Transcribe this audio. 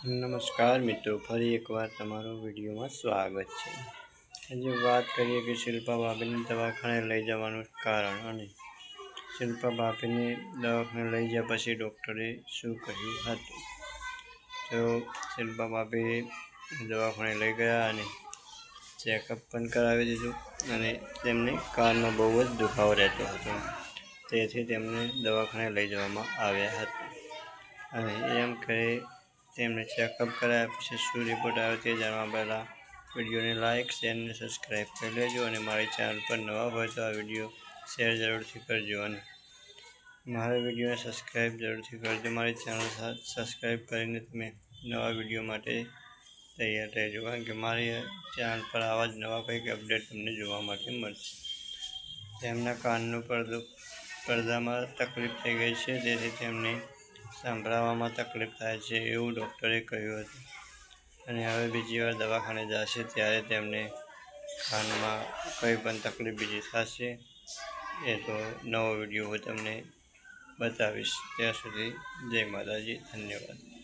નમસ્કાર મિત્રો, ફરી એકવાર તમારું વિડીયોમાં સ્વાગત છે। આજે વાત કરીએ કે શિલ્પા ભાભીને દવાખાને લઈ જવાનું કારણ અને શિલ્પા ભાભીને દવાખાને લઈ ગયા પછી ડૉક્ટરે શું કહ્યું હતું। તો શિલ્પા ભાભી દવાખાને લઈ ગયા અને ચેકઅપ પણ કરાવી દીધું અને તેમને કાનમાં બહુ જ દુખાવો રહેતો હતો, તેથી તેમને દવાખાને લઈ જવામાં આવ્યા હતા અને એમ કહે તેમને ચેકઅપ કરાયા પછી શું રિપોર્ટ આવ્યો તે જાણવા પહેલાં વિડીયોને લાઇક, શેર અને સબસ્ક્રાઈબ કરી લેજો અને મારી ચેનલ પર નવા હોય તો આ વિડીયો શેર જરૂરથી કરજો અને મારા વિડીયોને સબસ્ક્રાઈબ જરૂરથી કરજો। મારી ચેનલ સબસ્ક્રાઈબ કરીને તમે નવા વિડીયો માટે તૈયાર રહેજો, કારણ કે મારી ચેનલ પર આવા જ નવા કંઈક અપડેટ તમને જોવા માટે મળશે। તેમના કાનનો પડદામાં તકલીફ થઈ ગઈ છે, તેથી તેમને સાંભળવામાં તકલીફ થાય છે એવું ડૉક્ટરે કહ્યું હતું અને હવે બીજી વાર દવાખાને જશે ત્યારે તેમને કાનમાં કંઈ પણ તકલીફ બીજી થશે એ તો નવો વિડીયો હું તમને બતાવીશ। ત્યાં સુધી જય માતાજી, ધન્યવાદ।